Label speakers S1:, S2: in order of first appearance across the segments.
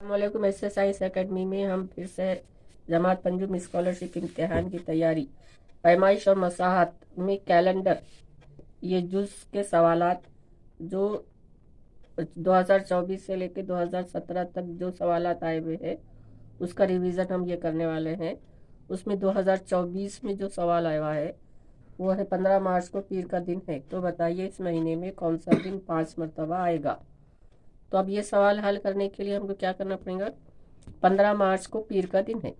S1: वालेकुम। S science academy में हम फिर से जमात पंजुम स्कॉलरशिप इम्तिहान की तैयारी, पैमाइश और मसाहत में कैलेंडर, ये जुज के सवालात जो 2024 से लेकर 2017 तक जो सवालात आए हुए हैं उसका रिवीजन हम ये करने वाले हैं। उसमें 2024 में जो सवाल आया हुआ है वो है 15 मार्च को पीर का दिन है, तो बताइए इस महीने में कौन सा दिन 5 मरतबा आएगा। तो अब ये सवाल हल करने के लिए हमको क्या करना पड़ेगा। 15 मार्च को पीर का दिन है,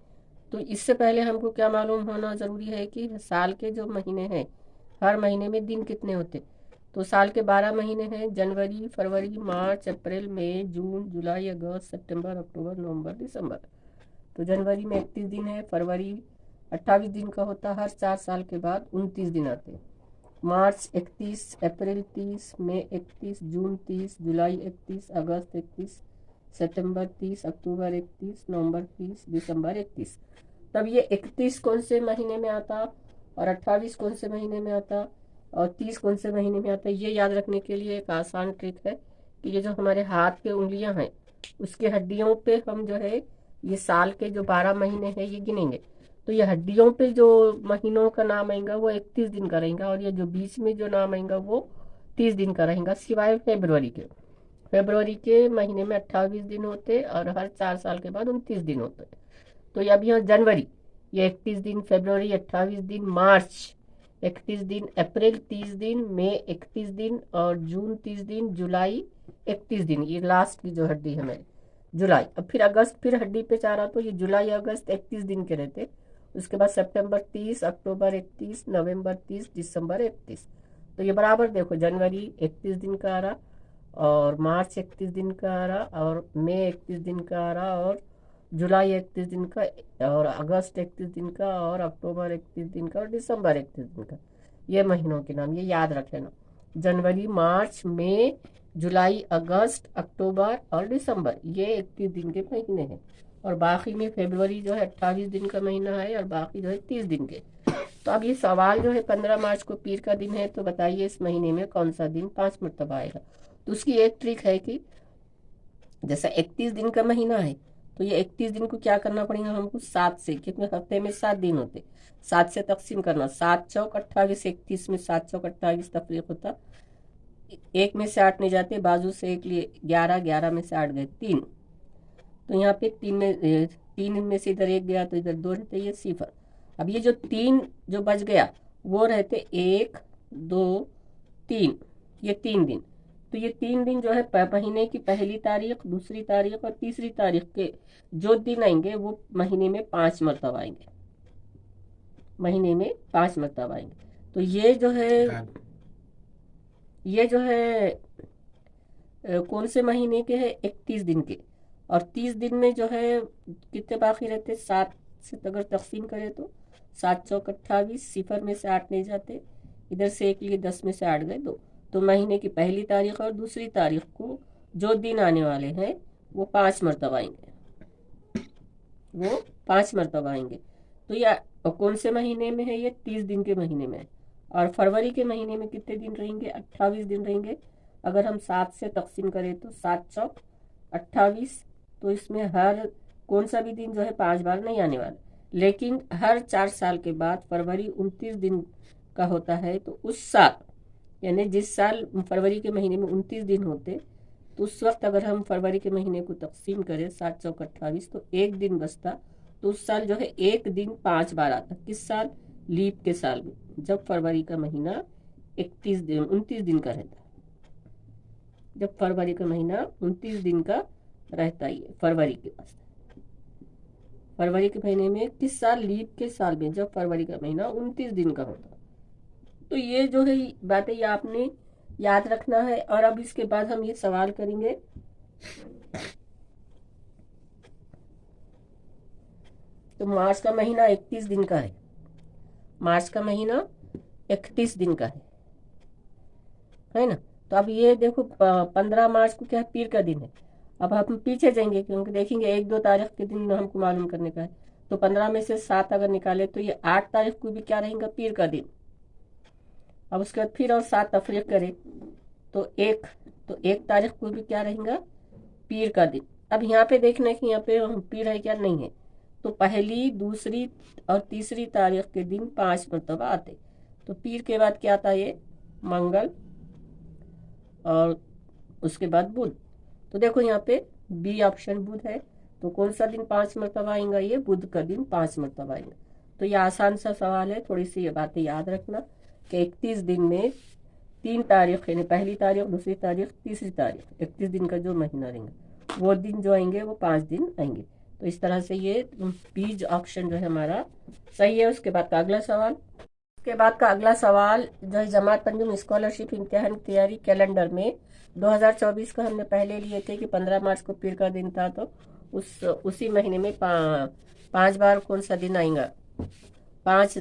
S1: तो इससे पहले हमको क्या मालूम होना ज़रूरी है कि साल के जो महीने हैं, हर महीने में दिन कितने होते। तो साल के 12 महीने हैं, जनवरी, फरवरी, मार्च, अप्रैल, मई, जून, जुलाई, अगस्त, सितंबर, अक्टूबर, नवंबर, दिसंबर। तो जनवरी में 31 दिन है, फरवरी 28 दिन का होता है, हर 4 साल के बाद 29 दिन आते हैं। मार्च 31, अप्रैल 30, मई 31, जून 30, जुलाई 31, अगस्त 31, सितंबर 30, अक्टूबर 31, नवंबर 30, दिसंबर 31। तब ये 31 कौन से महीने में आता और 28 कौन से महीने में आता और 30 कौन से महीने में आता, ये याद रखने के लिए एक आसान ट्रिक है कि ये जो हमारे हाथ के उंगलियां हैं उसके हड्डियों पे हम जो है ये साल के जो 12 महीने हैं ये गिनेंगे। तो ये हड्डियों पे जो महीनों का नाम आएगा वो 31 दिन का रहेगा और ये जो बीच में जो नाम आएगा वो 30 दिन का रहेगा, सिवाय फरवरी के महीने में 28 दिन होते और हर 4 साल के बाद 29 दिन होते। तो ये अब यहाँ जनवरी ये 31 दिन, फरवरी 28 दिन, मार्च 31 दिन, अप्रैल 30 दिन, मई 31 दिन और जून 30 दिन, जुलाई 31 दिन, ये लास्ट की जो हड्डी है मेरी जुलाई। अब फिर अगस्त फिर हड्डी पे चाह रहा, तो ये जुलाई अगस्त 31 दिन के रहते। उसके बाद सितंबर 30, अक्टूबर 31, नवंबर 30, दिसंबर 31। तो ये बराबर देखो, जनवरी 31 दिन का आ रहा और मार्च 31 दिन का आ रहा और मई 31 दिन का आ रहा और जुलाई 31 दिन का और अगस्त 31 दिन का और अक्टूबर 31 दिन का और दिसंबर 31 दिन का। ये महीनों के नाम ये याद रख लेना, जनवरी, मार्च, मई, जुलाई, अगस्त, अक्टूबर और दिसंबर, ये 31 दिन के महीने हैं। और बाकी में फरवरी जो है 28 दिन का महीना है और बाकी जो है 30 दिन के। तो अब ये सवाल जो है 15 मार्च को पीर का दिन है, तो बताइए इस महीने में कौन सा दिन 5 मरतबा आएगा। तो उसकी एक ट्रिक है कि जैसा 31 दिन का महीना है तो ये 31 दिन को क्या करना पड़ेगा हमको 7 से, क्योंकि हफ्ते में 7 दिन होते, 7 से तकसीम करना। 7 चौक 28, 31 में 7 चौक 28 तफरीक होता, एक में से 8 नहीं जाते, बाजू से एक लिए 11, 11 में से 8 गए 3। तो यहाँ पे 3 में से इधर एक गया तो इधर 2 रहते, ये सिफर। अब ये जो 3 जो बच गया वो रहते 1, 2, 3, ये 3 दिन। तो ये 3 दिन जो है महीने की पहली तारीख, दूसरी तारीख और तीसरी तारीख के जो दिन आएंगे वो महीने में 5 मरतबा आएंगे, महीने में 5 मरतबा आएंगे। तो ये जो है कौन से महीने के हैं 31 दिन के। और 30 दिन में जो है कितने बाकी रहते, 7 से अगर तकसीम करें तो 7 चौक 28, सिफर में से 8 नहीं जाते, इधर से एक लिए 10 में से 8 गए 2। तो महीने की पहली तारीख और दूसरी तारीख को जो दिन आने वाले हैं वो 5 मरतबा आएंगे, वो 5 मरतबा आएंगे। तो ये कौन से महीने में है, ये 30 दिन के महीने में है। और फरवरी के महीने में कितने दिन रहेंगे, 28 दिन रहेंगे। अगर हम 7 से तकसीम करें तो 7 चौक 28। तो इसमें हर कौन सा भी दिन जो है 5 बार नहीं आने वाला, लेकिन हर 4 साल के बाद फरवरी 29 दिन का होता है। तो उस साल यानी जिस साल फरवरी के महीने में 29 दिन होते, तो उस वक्त अगर हम फरवरी के महीने को तकसीम करें 7 चौक 28 तो एक दिन बचता। तो उस साल जो है एक दिन 5 बार आता, किस साल, लीप के साल में, जब फरवरी का महीना 29 दिन का रहता, जब फरवरी का महीना 29 दिन का रहता ही है फरवरी के पास। फरवरी के महीने में किस साल, लीप के साल में, जब फरवरी का महीना 29 दिन का होता। तो ये जो है बातें ये आपने याद रखना है। और अब इसके बाद हम ये सवाल करेंगे। तो मार्च का महीना 31 दिन का है, मार्च का महीना 31 दिन का है ना। तो अब ये देखो 15 मार्च को क्या है, पीर का दिन है। अब हम पीछे जाएंगे क्योंकि देखेंगे 1-2 तारीख के दिन हमको मालूम करने का है। तो 15 में से 7 अगर निकाले तो ये 8 तारीख को भी क्या रहेगा, पीर का दिन। अब उसके बाद फिर और 7 तफरीक करें तो 1 तारीख को भी क्या रहेगा, पीर का दिन। अब यहाँ पे देखना है कि यहाँ पे पीर है क्या, नहीं है। तो पहली, दूसरी और तीसरी तारीख के दिन 5 मरतबा आते। तो पीर के बाद क्या आता, ये मंगल और उसके बाद बुध। तो देखो यहाँ पे बी ऑप्शन बुध है। तो कौन सा दिन 5 मरतबा आएगा, ये बुध का दिन 5 मरतबा आएगा। तो ये आसान सा सवाल है, थोड़ी सी ये बातें याद रखना कि 31 दिन में 3 तारीख, यानी पहली तारीख, दूसरी तारीख, तीसरी तारीख, 31 दिन का जो महीना रहेंगे वो दिन जो आएंगे वो 5 दिन आएंगे। तो इस तरह से ये बीज ऑप्शन जो है हमारा सही है। उसके बाद का अगला सवाल, उसके बाद का अगला सवाल जो है, जमात अंजुम स्कॉलरशिप इम्तिहान की तैयारी कैलेंडर में 2024 का हमने पहले लिए थे कि 15 मार्च को पीर का दिन था। तो उसी महीने में 5 बार कौन सा दिन आएगा, 5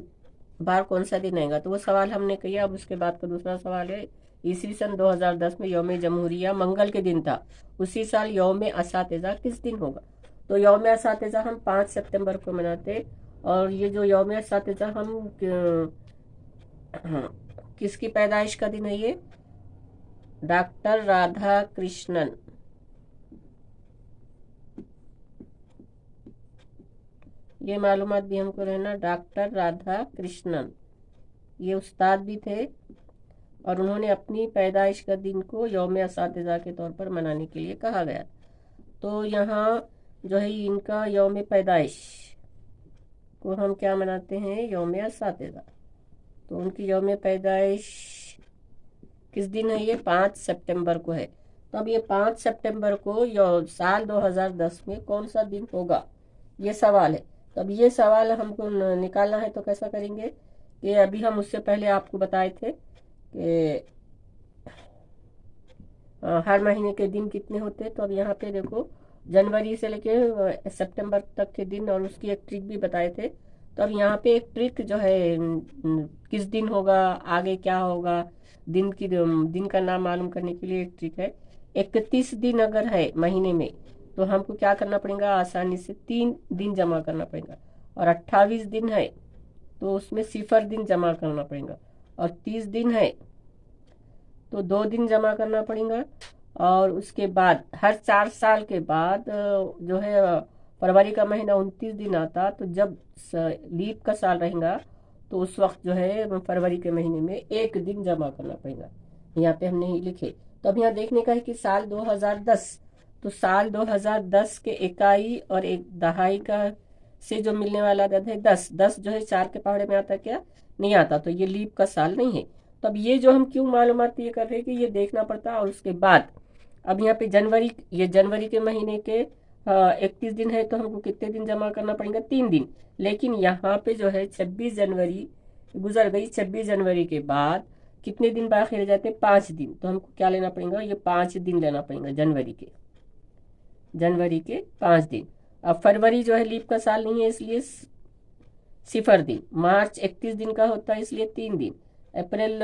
S1: बार कौन सा दिन आएगा। तो वो सवाल हमने किया। अब उसके बाद का दूसरा सवाल है, ईस्वी सन 2010 में यौम जमहूरिया मंगल के दिन था, उसी साल यौम असातिज़ा किस दिन होगा। तो यौम असातिज़ा हम 5 सितंबर को मनाते। और ये जो यौम असातिज़ा हम किसकी पैदाइश का दिन है, ये डॉक्टर राधा कृष्णन। ये मालूमात भी हमको रहना, डॉक्टर राधा कृष्णन ये उस्ताद भी थे और उन्होंने अपनी पैदाइश का दिन को यौम असातिज़ा के तौर पर मनाने के लिए कहा गया। तो यहाँ जो है इनका यौम पैदाइश को हम क्या मनाते हैं, यौम असातिज़ा। तो उनकी यौम पैदाइश किस दिन है, ये 5 सितंबर को है। तो अब ये 5 सितंबर को साल 2010 में कौन सा दिन होगा, ये सवाल है। तो अब ये सवाल हमको निकालना है। तो कैसा करेंगे कि अभी हम उससे पहले आपको बताए थे कि हर महीने के दिन कितने होते हैं। तो अब यहाँ पे देखो जनवरी से लेके सितंबर तक के दिन और उसकी एक ट्रिक भी बताए थे। तो अब यहाँ पे एक ट्रिक जो है किस दिन होगा, आगे क्या होगा, दिन का नाम मालूम करने के लिए एक ट्रिक है। 31 दिन अगर है महीने में तो हमको क्या करना पड़ेगा, आसानी से 3 दिन जमा करना पड़ेगा। और 28 दिन है तो उसमें 0 दिन जमा करना पड़ेगा। और 30 दिन है तो 2 दिन जमा करना पड़ेगा। और उसके बाद हर 4 साल के बाद जो है फरवरी का महीना 29 दिन आता। तो जब लीप का साल रहेगा तो उस वक्त जो है फरवरी के महीने में 1 दिन जमा करना पड़ेगा। यहाँ पे हमने ही लिखे। तो अब यहाँ देखने का है कि साल 2010, तो साल 2010 के इकाई और एक दहाई का से जो मिलने वाला अदद है 10। 10 जो है 4 के पहाड़े में आता क्या, नहीं आता। तो ये लीप का साल नहीं है। तो अब ये जो हम क्यों मालूमात ये कर रहे हैं कि ये देखना पड़ता है। और उसके बाद अब यहाँ पे जनवरी, ये जनवरी के महीने के 31 दिन है तो हमको कितने दिन जमा करना पड़ेगा, 3 दिन। लेकिन यहाँ पे जो है 26 जनवरी गुजर गई, 26 जनवरी के बाद कितने दिन बाकी रह जाते, 5 दिन। तो हमको क्या लेना पड़ेगा, ये 5 दिन लेना पड़ेगा जनवरी के 5 दिन। अब फरवरी जो है लीप का साल नहीं है इसलिए 0 दिन। मार्च 31 दिन का होता है इसलिए 3 दिन। अप्रैल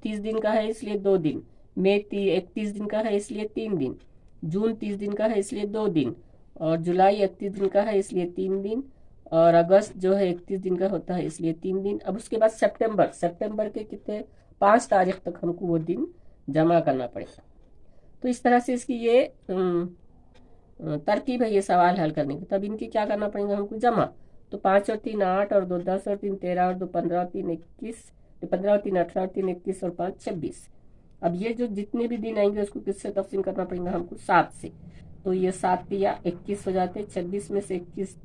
S1: 30 दिन का है इसलिए 2 दिन। मई 31 दिन का है इसलिए 3 दिन। जून 30 दिन का है इसलिए 2 दिन। और जुलाई 31 दिन का है इसलिए 3 दिन। और अगस्त जो है 31 दिन का होता है इसलिए 3 दिन। अब उसके बाद सितंबर के कितने, 5 तारीख तक हमको वो दिन जमा करना पड़ेगा। तो इस तरह से इसकी ये तरकीब है ये सवाल हल करने की। तब इनकी क्या करना पड़ेगा हमको, जमा। तो 5 और 3 8 और 2 10 और 3 13 और 2 15 और 3 21, 15 और 3 18 और 3 21 और 5 26। अब ये जो जितने भी दिन आएंगे उसको किससे तकसीम करना पड़ेगा हमको, 7 से। तो ये 7 या 21 हो जाते। 26 में से 21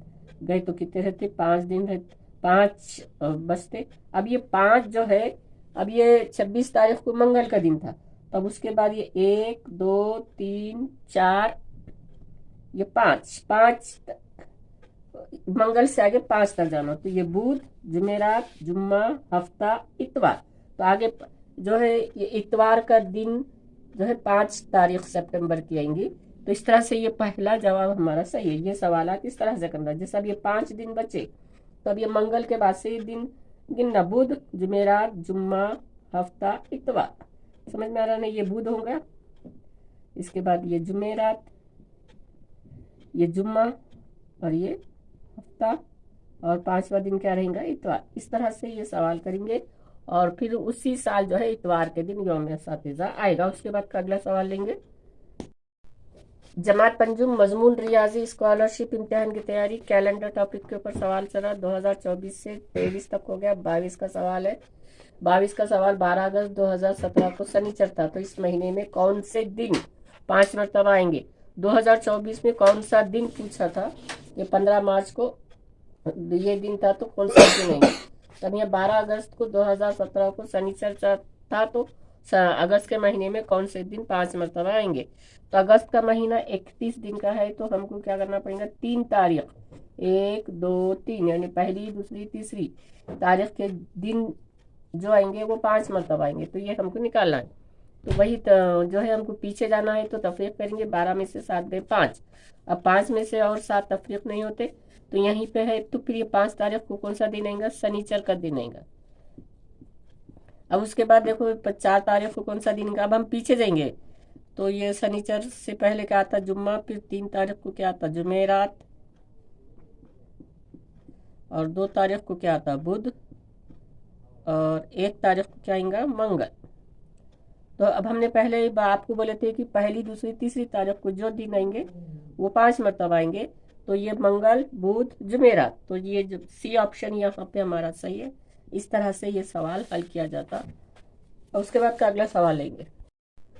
S1: गए तो कितने रहते, 5 दिन रहते, 5 बचते। अब ये 5 जो है, अब ये 26 तारीख को मंगल का दिन था। तब उसके बाद ये 1 2 3 4, ये 5 मंगल से आगे 5 तक जाना। तो ये बुध, जुमेरात, जुम्मा, हफ्ता, इतवार। तो आगे जो है ये इतवार का दिन जो है 5 तारीख सितंबर की आएंगी। तो इस तरह से ये पहला जवाब हमारा सही है। ये सवाल इस तरह से करना, जैसे अब ये 5 दिन बचे तो अब ये मंगल के बाद से ये दिन गिनना, बुध, जुमेरात, जुम्मा, हफ्ता, इतवार। समझ में आ रहा नहीं, ये बुध होगा, इसके बाद ये जुमेरात, ये जुम्मा और ये हफ्ता, और 5वां दिन क्या रहेगा, इतवार। इस तरह से ये सवाल करेंगे और फिर उसी साल जो है इतवार के दिन यौम असातिज़ा आएगा। उसके बाद का अगला सवाल लेंगे। जमात पंजुम मजमून रियाजी स्कॉलरशिप इम्तिहान की तैयारी कैलेंडर टॉपिक के ऊपर सवाल चला 2024 से 23 तक हो गया। 22 का सवाल है। 22 का सवाल 12 अगस्त 2017 को शनिचर था, तो इस महीने में कौन से दिन 5 मरतबा आएंगे। 2024 में कौन सा दिन पूछा था, ये 15 मार्च को ये दिन था, तो कौन सा दिन आएंगे। तब यहाँ 12 अगस्त को 2017 को शनिचर था, तो अगस्त के महीने में कौन से दिन 5 मरतबा आएंगे। तो अगस्त का महीना 31 दिन का है, तो हमको क्या करना पड़ेगा, 3 तारीख 1 2 3 यानी पहली दूसरी तीसरी तारीख के दिन जो आएंगे वो 5 मरतबा आएंगे, तो ये हमको निकालना है। तो वही जो है हमको पीछे जाना है, तो तफरीक करेंगे। 12 में से 7 गए 5। अब 5 में से और 7 तफरीक नहीं होते, तो यहीं पे है। तो फिर ये 5 तारीख को कौन सा दिन आएगा, शनिचर का दिन आएगा। अब उसके बाद देखो 4 तारीख को कौन सा दिन आएगा। अब हम पीछे जाएंगे, तो ये शनिचर से पहले क्या आता, जुम्मा। फिर 3 तारीख को क्या आता, जुमेरात। और 2 तारीख को क्या आता, बुध। और 1 तारीख को क्या आएगा, मंगल। तो अब हमने पहले ही आपको बोले थे कि पहली दूसरी तीसरी तारीख को जो दिन आएंगे वो 5 मरतबा आएंगे। तो ये मंगल बुध जुमेरात, तो ये जो सी ऑप्शन यहाँ पे हमारा सही है। इस तरह से ये सवाल हल किया जाता। और उसके बाद का अगला सवाल लेंगे।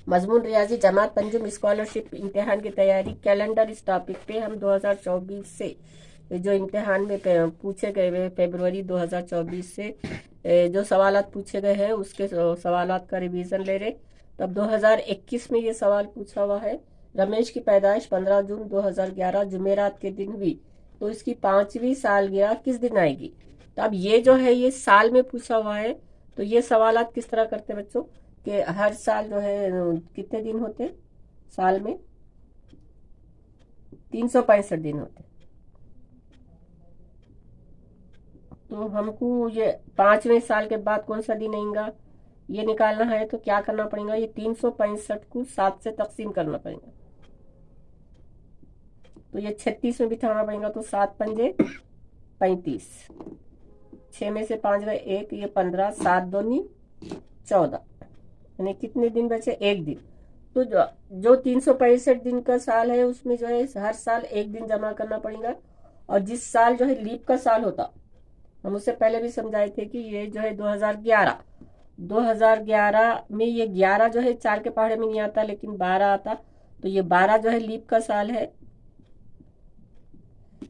S1: मजमून रियाजी जमात पंजुम स्कॉलरशिप इम्तिहान की तैयारी कैलेंडर, इस टॉपिक पे हम 2024 से जो इम्तिहान में पूछे गए फरवरी 2024 से जो सवालात पूछे गए हैं उसके सवालात का रिवीजन ले रहे। तब 2021 में ये सवाल पूछा हुआ है, रमेश की पैदाइश 15 जून 2011 जुमेरात के दिन हुई, तो इसकी 5वीं सालगिरह किस दिन आएगी। तो अब ये जो है ये साल में पूछा हुआ है, तो ये सवालात किस तरह करते बच्चों कि हर साल जो है कितने दिन होते साल में, 365 दिन होते। तो हमको ये 5वें साल के बाद कौन सा दिन आएगा ये निकालना है। तो क्या करना पड़ेगा, ये 365 को 7 से तकसीम करना पड़ेगा, तो ये 36 में बिठाना पड़ेगा। तो 7 पंजे 35, 6 में से 5 गए 1, ये 15, 7 दूनी 14, यानी कितने दिन बचे, 1 दिन। तो जो 365 दिन का साल है उसमें जो है हर साल 1 दिन जमा करना पड़ेगा। और जिस साल जो है लीप का साल होता, हम उससे पहले भी समझाए थे कि ये जो है 2011 में ये 11 जो है 4 के पहाड़े में नहीं आता, लेकिन 12 आता। तो ये 12 जो है लीप का साल है।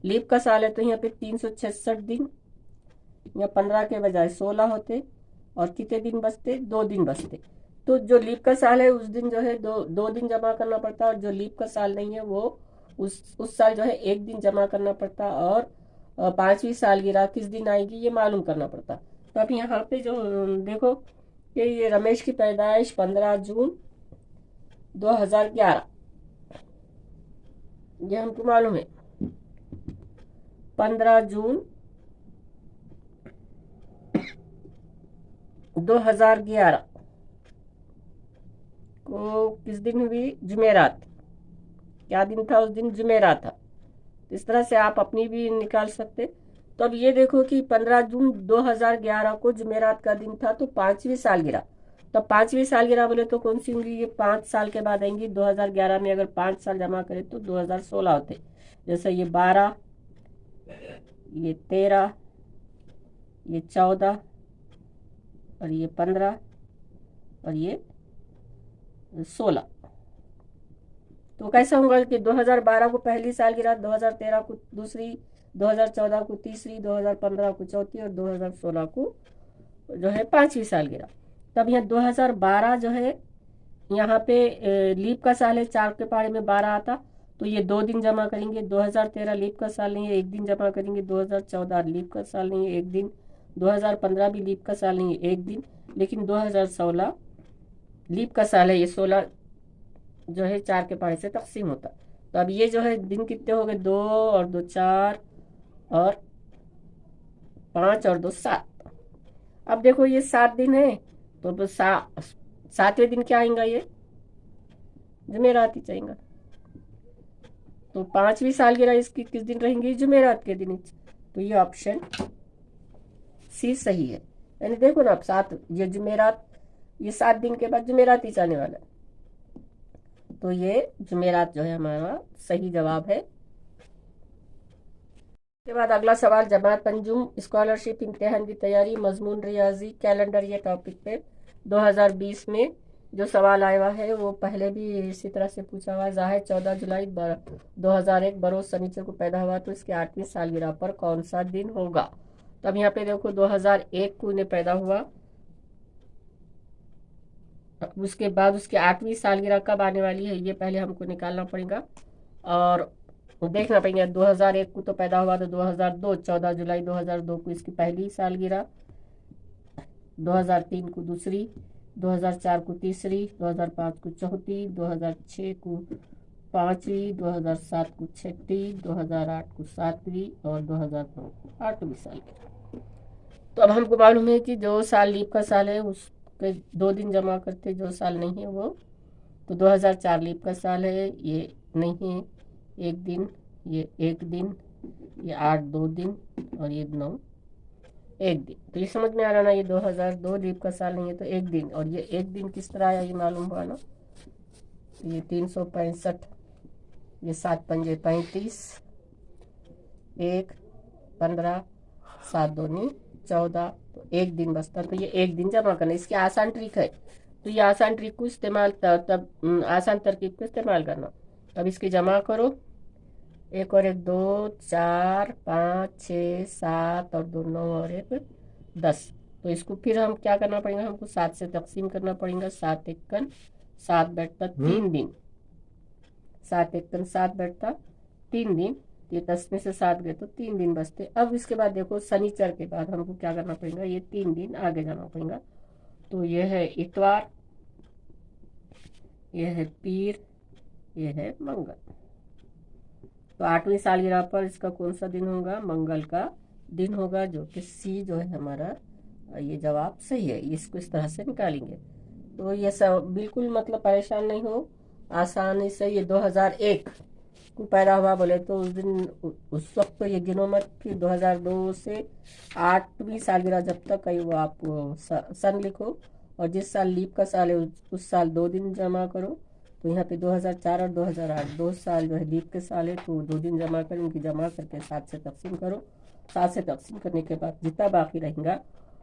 S1: लीप का साल है तो यहाँ पे 366 दिन या 15 के बजाय 16 होते, और कितने दिन बचते, 2 दिन बचते। तो जो लीप का साल है उस दिन जो है दो दिन जमा करना पड़ता, और जो लीप का साल नहीं है वो उस साल जो है 1 दिन जमा करना पड़ता। और 5वीं सालगिरह किस दिन आएगी ये मालूम करना पड़ता। तो अब यहाँ पे जो देखो कि ये रमेश की पैदाइश 15 जून 2011, ये हमको मालूम है 15 जून 2011 को किस दिन हुई, जुमेरात। क्या दिन था उस दिन, जुमेरात था। इस तरह से आप अपनी भी निकाल सकते। तो अब ये देखो कि 15 जून 2011 को जुमेरात का दिन था, तो 5वीं सालगिरह। तो 5वीं सालगिरह बोले तो कौन सी होंगी, ये 5 साल के बाद आएंगी। 2011 में अगर 5 साल जमा करें तो 2016 होते। जैसे ये 12, ये 13, ये 14, और ये 15, और ये 16। तो कैसा होगा कि 2012 को पहली सालगिरह, 2013 को दूसरी, 2014 को तीसरी, 2015 को चौथी, और 2016 को जो है 5वीं सालगिरह। तब यहाँ 2012 जो है यहाँ पे लीप का साल है, 4 के पहाड़े में 12 आता, तो ये 2 दिन जमा करेंगे। 2013 लीप का साल नहीं है, 1 दिन जमा करेंगे। 2014 लीप का साल नहीं है, 1 दिन। 2015 भी लीप का साल नहीं है, 1 दिन। लेकिन 2016 लीप का साल है, ये 16 जो है 4 के पहाड़े से तकसीम होता। तो अब ये जो है दिन कितने हो गए, 2 और 2 4, और 5 और 2 7। अब देखो ये 7 दिन है, तो 7वें दिन क्या आएगा, ये जुमेरात ही चाहिए। तो 5वीं सालगिरह इसकी किस दिन रहेंगी, जुमेरात के दिन। तो ये ऑप्शन सी सही है। यानी देखो ना, अब 7 ये जुमेरात, ये 7 दिन के बाद जुमेरात ही आने वाला है। तो ये जुमेरात जो है हमारा सही जवाब है। के बाद अगला सवाल, जमात अंजुम स्कॉलरशिप इम्तिहान की तैयारी, मजमून रियाजी, कैलेंडर, ये टॉपिक पे 2020 में जो सवाल आया हुआ है वो पहले भी इसी तरह से पूछा हुआ है। जाहिद 14 जुलाई 2001 बरोज शनिचर को पैदा हुआ, तो इसकी 8वीं सालगिरह पर कौन सा दिन होगा। तो अब यहाँ पे देखो 2001 को इन्हें पैदा हुआ, उसके बाद उसकी 8वीं सालगिरह कब आने वाली है ये पहले हमको निकालना पड़ेगा और देखना पड़ेगा। 2001 को तो पैदा हुआ, तो 2002 14 जुलाई 2002 को इसकी पहली सालगिरह, 2003 को दूसरी, 2004 को तीसरी, 2005 को चौथी, 2006 को पांचवी, 2007 को छठी, 2008 को सातवीं और 2009 को 8वीं सालगिरह। तो अब हमको मालूम है कि जो साल लीप का साल है उसके 2 दिन जमा करते, जो साल नहीं है वो, तो 2004 लीप का साल है, ये नहीं है 1 दिन, ये 1 दिन, ये 8 2 दिन और ये 9 1 दिन। तो ये समझ में आ रहा ना, ये 2002 लीप का साल नहीं है तो 1 दिन, और ये 1 दिन किस तरह आया ये मालूम हुआ ना। तो ये 365, ये 7 पंजे 35, 1 15 7 दूनी 14, तो 1 दिन बचता, तो ये 1 दिन जमा करना। इसकी आसान ट्रिक है, तो ये आसान ट्रिक को इस्तेमाल तब आसान तरकीब को इस्तेमाल करना। अब इसकी जमा करो, 1 और 1 2 4 5 6 7 और 2 9 और 1 10। तो इसको फिर हम क्या करना पड़ेगा, हमको 7 से तकसीम करना पड़ेगा। 7 एकन 7 बैठता 3 दिन, 7 एकन 7 बैठता 3 दिन, ये 10 में से 7 गए तो 3 दिन बचते। अब इसके बाद देखो शनिचर के बाद हमको क्या करना पड़ेगा, ये 3 दिन आगे जाना पड़ेगा। तो ये है इतवार, ये है पीर, ये है मंगल। तो 8वीं सालगिरह पर इसका कौन सा दिन होगा, मंगल का दिन होगा, जो कि सी जो है हमारा ये जवाब सही है। इसको इस तरह से निकालेंगे। तो ये सब बिल्कुल मतलब परेशान नहीं हो, आसानी से। ये 2001 को पैदा हुआ बोले तो उस दिन उस वक्त तो ये गिनो मत, फिर 2002 से 8वीं सालगिरह जब तक आई वो आप सन लिखो, और जिस साल लीप का साल है उस साल 2 दिन जमा करो। तो यहाँ पे 2004 और 2008 2 साल जो है लीप के साल है, तो 2 दिन जमा करें, उनकी जमा करके 7 से तकसीम करो। 7 से तकसीम करने के बाद जितना बाकी रहेगा,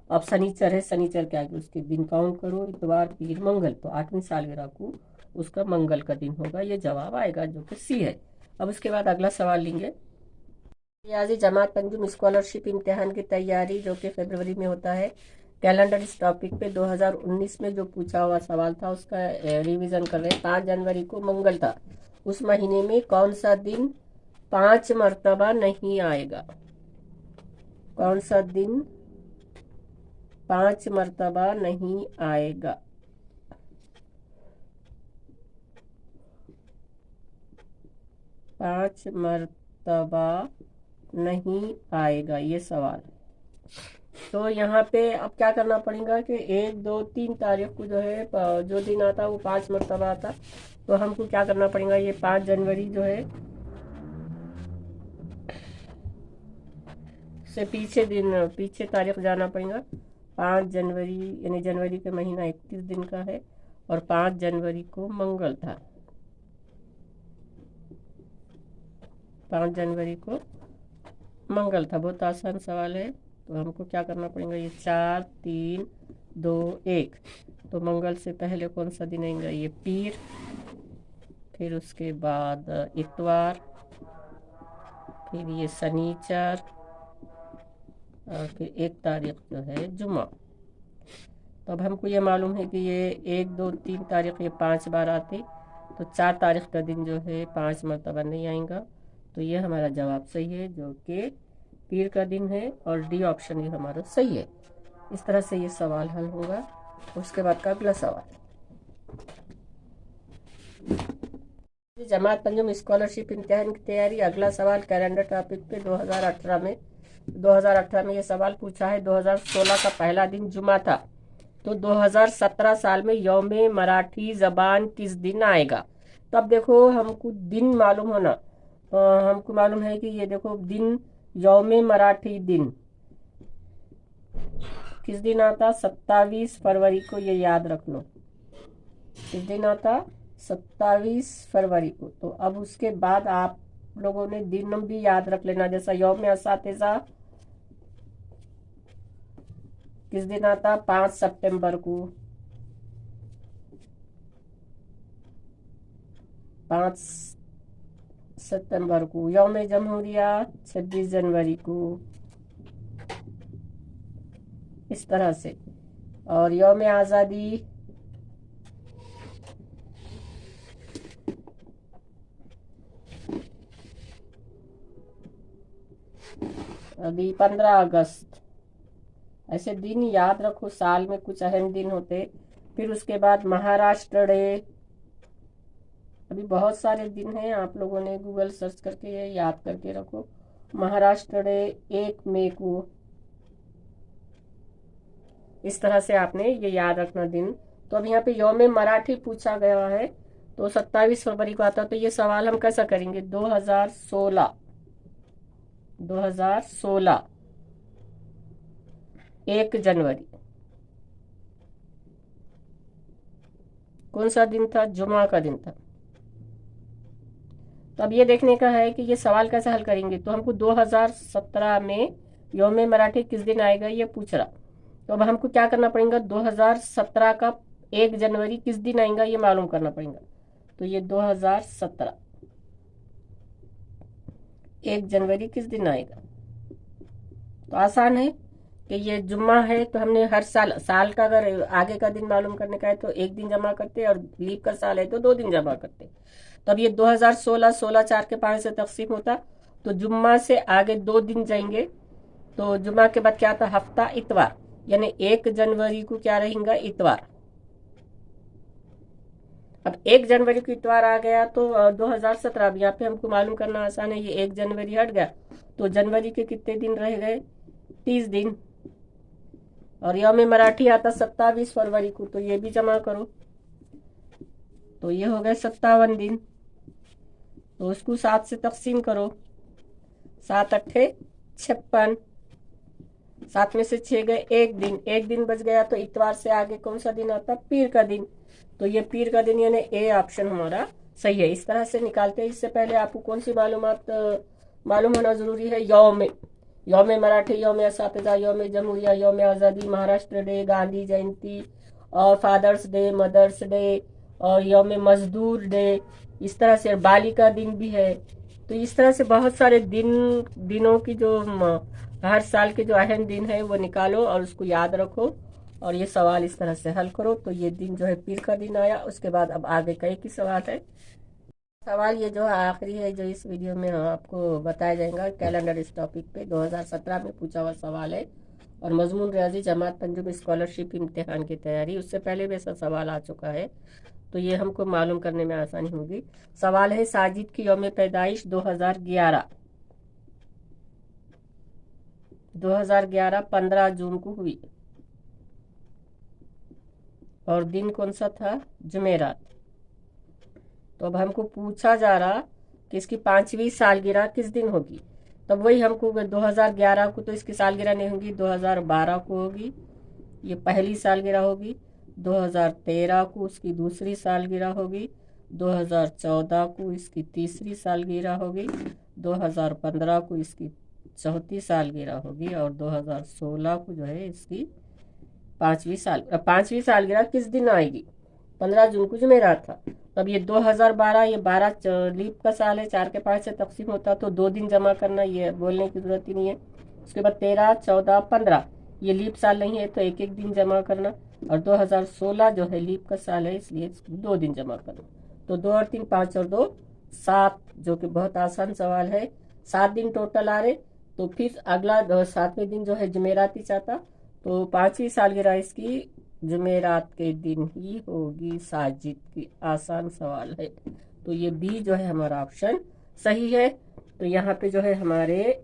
S1: अब शनिचर है, शनिचर के आगे उसके दिन काउंट करो, इतवार पीर मंगल, तो 8वीं सालगिरह को उसका मंगल का दिन होगा, ये जवाब आएगा जो कि सी है। अब उसके बाद अगला सवाल लेंगे, रियाजी जमात अंजुम स्कॉलरशिप इम्तिहान की तैयारी जो कि फरवरी में होता है, कैलेंडर इस टॉपिक पे 2019 में जो पूछा हुआ सवाल था उसका रिवीजन कर रहे हैं। 5 जनवरी को मंगल था, उस महीने में कौन सा दिन 5 मरतबा नहीं आएगा, कौन सा दिन 5 मरतबा नहीं आएगा। पांच मरतबा नहीं आएगा ये सवाल। तो यहाँ पे अब क्या करना पड़ेगा कि 1 2 3 तारीख को जो है जो दिन आता वो 5 मरतबा आता, तो हमको क्या करना पड़ेगा, ये 5 जनवरी जो है से पीछे तारीख जाना पड़ेगा। 5 जनवरी यानी जनवरी के महीना 31 दिन का है और 5 जनवरी को मंगल था, 5 जनवरी को मंगल था। बहुत आसान सवाल है, तो हमको क्या करना पड़ेगा, ये 4 3 2 1, तो मंगल से पहले कौन सा दिन आएगा, ये पीर, फिर उसके बाद इतवार, फिर ये शनिचर और फिर 1 तारीख जो है जुमा। तो अब हमको ये मालूम है कि ये 1 2 3 तारीख ये 5 बार आती, तो 4 तारीख का दिन जो है 5 मरतबा नहीं आएगा, तो ये हमारा जवाब सही है जो कि पीर का दिन है, और डी ऑप्शन ये हमारा सही है। इस तरह से ये सवाल हल होगा। उसके बाद का अगला सवाल, जमात अंजुम स्कॉलरशिप इम्तिहान की तैयारी। अगला सवाल कैलेंडर टॉपिक पे 2018 में ये सवाल पूछा है। 2016 का पहला दिन जुमा था, तो 2017 साल में यौमे मराठी जबान किस दिन आएगा। तो अब देखो हमको दिन मालूम होना, हमको मालूम है कि ये देखो दिन यौमे मराठी दिन किस दिन आता, 27 फरवरी को, ये याद रख लो। किस दिन आता, 27 फरवरी को। तो अब उसके बाद आप लोगों ने दिन भी याद रख लेना, जैसा यौम असातिज़ा किस दिन आता, 5 सितंबर को। 5 सितंबर को। यौम जमहूरिया 26 जनवरी को, इस तरह से। और यौम आज़ादी अभी 15 अगस्त। ऐसे दिन याद रखो, साल में कुछ अहम दिन होते। फिर उसके बाद महाराष्ट्र डे, अभी बहुत सारे दिन हैं, आप लोगों ने गूगल सर्च करके ये याद करके रखो। महाराष्ट्र डे 1 मई को, इस तरह से आपने ये याद रखना दिन। तो अब यहाँ पे यौम मराठी पूछा गया है, तो 27 फरवरी को आता। तो ये सवाल हम कैसा करेंगे, 2016 1 जनवरी कौन सा दिन था, जुमा का दिन था। तो अब ये देखने का है कि ये सवाल कैसे हल करेंगे। तो हमको 2017 में यौम मराठी किस दिन आएगा ये पूछ रहा। तो अब हमको क्या करना पड़ेगा, 2017 का 1 जनवरी किस दिन आएगा ये मालूम करना पड़ेगा। तो ये 2017 1 जनवरी किस दिन आएगा। तो आसान है कि ये जुम्मा है, तो हमने हर साल का अगर आगे का दिन मालूम करने का है तो 1 दिन जमा करते, और लीप का साल है तो 2 दिन जमा करते। तो अब ये 2016 16 4 के पारे से तकसीम होता, तो जुम्मा से आगे 2 दिन जाएंगे। तो जुम्मा के बाद क्या था, हफ्ता इतवार, यानी 1 जनवरी को क्या रहेगा, इतवार। अब 1 जनवरी को इतवार आ गया तो 2017, अब यहाँ पे हमको मालूम करना आसान है। ये 1 जनवरी हट गया तो जनवरी के कितने दिन रह गए, 30 दिन। और यौम मराठी आता 27 फरवरी को, तो ये भी जमा करो। तो ये हो गए 57 दिन। तो उसको 7 से तकसीम करो, 7 अट्ठे 56, 7 में से 6 गए, 1 दिन बच गया। तो इतवार से आगे कौन सा दिन आता, पीर का दिन। तो ये पीर का दिन यानी ए ऑप्शन हमारा सही है। इस तरह से निकालते हैं। इससे पहले आपको कौन सी मालूमात मालूम होना जरूरी है, यौम मराठी, यौम असातिज़ा, यौम जमहूरिया, यौम आज़ादी, महाराष्ट्र डे, गांधी जयंती, और फादर्स डे, मदर्स डे, और यौम मजदूर डे, इस तरह से बालिका दिन भी है। तो इस तरह से बहुत सारे दिनों की जो हर साल के जो अहम दिन है वो निकालो और उसको याद रखो, और ये सवाल इस तरह से हल करो। तो ये दिन जो है पीर का दिन आया। उसके बाद अब आगे कई की सवाल है। सवाल ये जो है आखिरी है जो इस वीडियो में आपको बताया जाएगा कैलेंडर, इस टॉपिक पे 2017 में पूछा हुआ सवाल है। और मजमून रियाजी जमात पंजाब स्कॉलरशिप इम्तिहान की तैयारी, उससे पहले भी ऐसा सवाल आ चुका है, तो ये हमको मालूम करने में आसानी होगी। सवाल है साजिद की यौम पैदाइश 2011 15 जून को हुई, और दिन कौन सा था, जुमेरात। तो अब हमको पूछा जा रहा कि इसकी 5वीं सालगिरह किस दिन होगी। तब वही हमको 2011 को तो इसकी सालगिरह नहीं होगी, 2012 को होगी, ये पहली सालगिरह होगी। 2013 को उसकी दूसरी सालगिरह होगी। 2014 को इसकी तीसरी सालगिरह होगी। 2015 को इसकी चौथी सालगिरह होगी। और 2016 को जो है इसकी 5वीं सालगिरह किस दिन आएगी, 15 जून को जुमेरात था। तब ये 2012, ये 12 लीप का साल है, 4 के 5 से तकसीम होता, तो 2 दिन जमा करना, ये बोलने की जरूरत ही नहीं है। उसके बाद 13, 14, 15 ये लीप साल नहीं है, तो 1 दिन जमा करना। और 2016 जो है लीप का साल है, इसलिए 2 दिन जमा करना। तो 2 और 3 5 और 2 7, जो कि बहुत आसान सवाल है। 7 दिन टोटल आ रहे। तो फिर अगला 7वें दिन जो है जुमेराती चाहता, तो 5वीं सालगिरह इसकी जुमेरात के दिन ही होगी। साजिद की आसान सवाल है, तो ये बी जो है हमारा ऑप्शन सही है। तो यहाँ पे जो है हमारे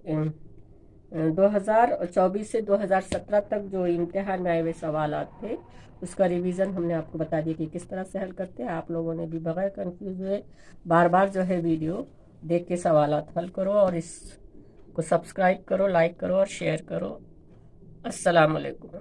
S1: 2024 से 2017 तक जो इम्तिहान में आए हुए सवाल थे उसका रिवीजन हमने आपको बता दिया कि किस तरह से हल करते हैं। आप लोगों ने भी बगैर कंफ्यूज हुए बार बार जो है वीडियो देख के सवाल हल करो, और इसको सब्सक्राइब करो, लाइक करो और शेयर करो। अस्सलाम वालेकुम।